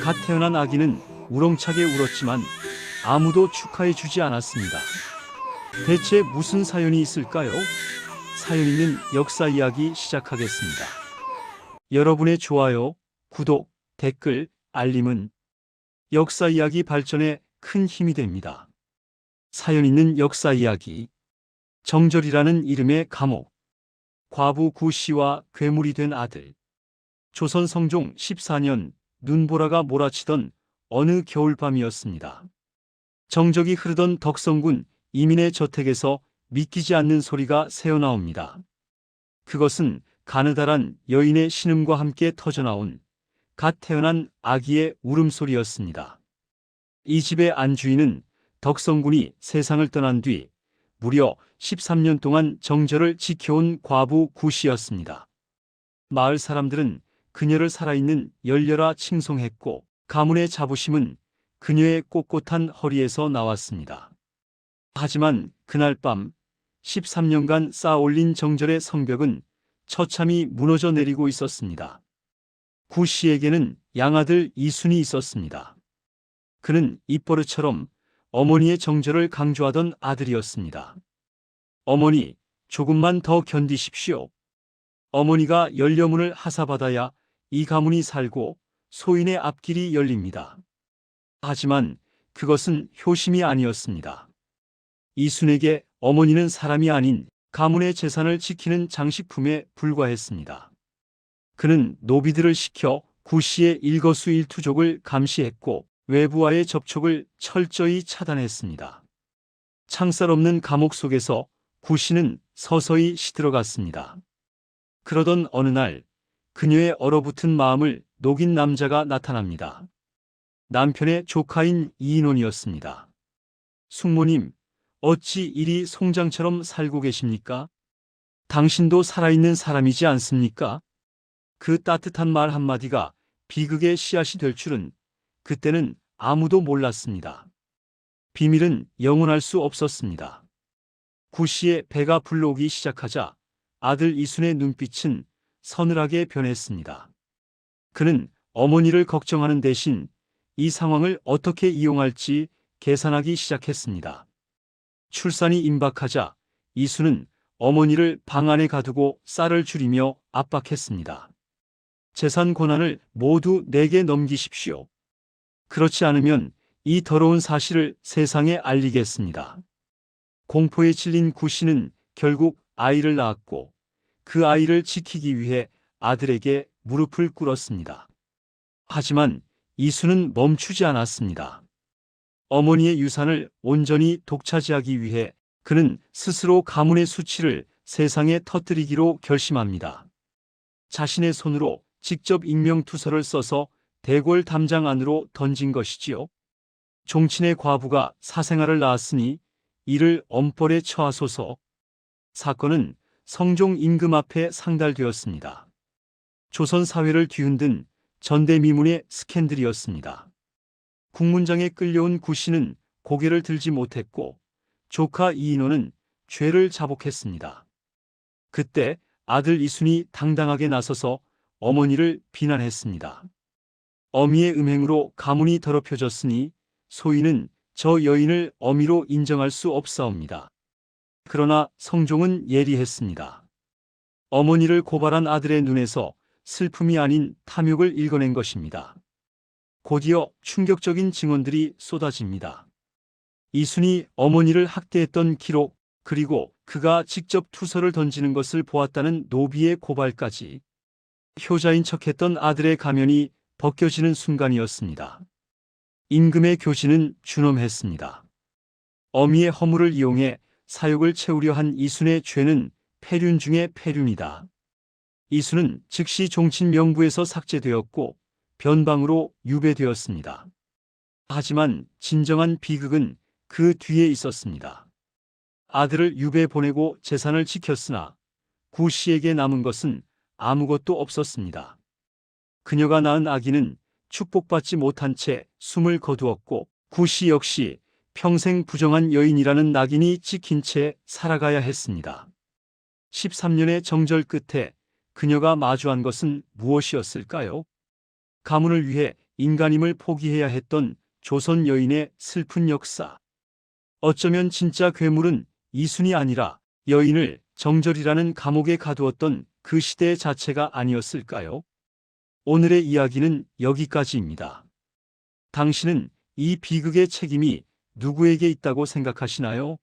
갓 태어난 아기는 우렁차게 울었지만 아무도 축하해 주지 않았습니다. 대체 무슨 사연이 있을까요? 사연 있는 역사 이야기 시작하겠습니다. 여러분의 좋아요, 구독, 댓글, 알림은 역사 이야기 발전에 큰 힘이 됩니다. 사연 있는 역사 이야기. 정절이라는 이름의 감옥. 과부 구씨와 괴물이 된 아들. 조선 성종 14년 눈보라가 몰아치던 어느 겨울밤이었습니다. 정적이 흐르던 덕성군 이민의 저택에서 믿기지 않는 소리가 새어나옵니다. 그것은 가느다란 여인의 신음과 함께 터져나온 갓 태어난 아기의 울음소리였습니다. 이 집의 안주인은 덕성군이 세상을 떠난 뒤 무려 13년 동안 정절을 지켜온 과부 구씨였습니다. 마을 사람들은 그녀를 살아있는 열녀라 칭송했고 가문의 자부심은 그녀의 꼿꼿한 허리에서 나왔습니다. 하지만 그날 밤 13년간 쌓아올린 정절의 성벽은 처참히 무너져 내리고 있었습니다. 구씨에게는 양아들 이순이 있었습니다. 그는 입버릇처럼 어머니의 정절을 강조하던 아들이었습니다. 어머니, 조금만 더 견디십시오. 어머니가 열려문을 하사받아야 이 가문이 살고 소인의 앞길이 열립니다. 하지만 그것은 효심이 아니었습니다. 이순에게 어머니는 사람이 아닌 가문의 재산을 지키는 장식품에 불과했습니다. 그는 노비들을 시켜 구씨의 일거수일투족을 감시했고 외부와의 접촉을 철저히 차단했습니다. 창살 없는 감옥 속에서 구씨는 서서히 시들어갔습니다. 그러던 어느 날 그녀의 얼어붙은 마음을 녹인 남자가 나타납니다. 남편의 조카인 이인원이었습니다. 숙모님, 어찌 이리 송장처럼 살고 계십니까? 당신도 살아있는 사람이지 않습니까? 그 따뜻한 말 한마디가 비극의 씨앗이 될 줄은 그때는 아무도 몰랐습니다. 비밀은 영원할 수 없었습니다. 구씨의 배가 불러오기 시작하자 아들 이순의 눈빛은 서늘하게 변했습니다. 그는 어머니를 걱정하는 대신 이 상황을 어떻게 이용할지 계산하기 시작했습니다. 출산이 임박하자 이순은 어머니를 방 안에 가두고 쌀을 줄이며 압박했습니다. 재산 권한을 모두 내게 넘기십시오. 그렇지 않으면 이 더러운 사실을 세상에 알리겠습니다. 공포에 질린 구씨는 결국 아이를 낳았고 그 아이를 지키기 위해 아들에게 무릎을 꿇었습니다. 하지만 이순은 멈추지 않았습니다. 어머니의 유산을 온전히 독차지하기 위해 그는 스스로 가문의 수치를 세상에 터뜨리기로 결심합니다. 자신의 손으로 직접 익명투서를 써서 대궐 담장 안으로 던진 것이지요. 종친의 과부가 사생아를 낳았으니 이를 엄벌에 처하소서. 사건은 성종 임금 앞에 상달되었습니다. 조선 사회를 뒤흔든 전대미문의 스캔들이었습니다. 국문장에 끌려온 구씨는 고개를 들지 못했고 조카 이인호는 죄를 자복했습니다. 그때 아들 이순이 당당하게 나서서 어머니를 비난했습니다. 어미의 음행으로 가문이 더럽혀졌으니 소인은 저 여인을 어미로 인정할 수 없사옵니다. 그러나 성종은 예리했습니다. 어머니를 고발한 아들의 눈에서 슬픔이 아닌 탐욕을 읽어낸 것입니다. 곧이어 충격적인 증언들이 쏟아집니다. 이순이 어머니를 학대했던 기록, 그리고 그가 직접 투서를 던지는 것을 보았다는 노비의 고발까지. 효자인 척했던 아들의 가면이 벗겨지는 순간이었습니다. 임금의 교신은 준엄했습니다. 어미의 허물을 이용해 사욕을 채우려 한 이순의 죄는 폐륜 중의 폐륜이다. 이순은 즉시 종친 명부에서 삭제되었고 변방으로 유배되었습니다. 하지만 진정한 비극은 그 뒤에 있었습니다. 아들을 유배 보내고 재산을 지켰으나 구씨에게 남은 것은 아무것도 없었습니다. 그녀가 낳은 아기는 축복받지 못한 채 숨을 거두었고 구씨 역시 평생 부정한 여인이라는 낙인이 찍힌 채 살아가야 했습니다. 13년의 정절 끝에 그녀가 마주한 것은 무엇이었을까요? 가문을 위해 인간임을 포기해야 했던 조선 여인의 슬픈 역사. 어쩌면 진짜 괴물은 이순이 아니라 여인을 정절이라는 감옥에 가두었던 그 시대 자체가 아니었을까요? 오늘의 이야기는 여기까지입니다. 당신은 이 비극의 책임이 누구에게 있다고 생각하시나요?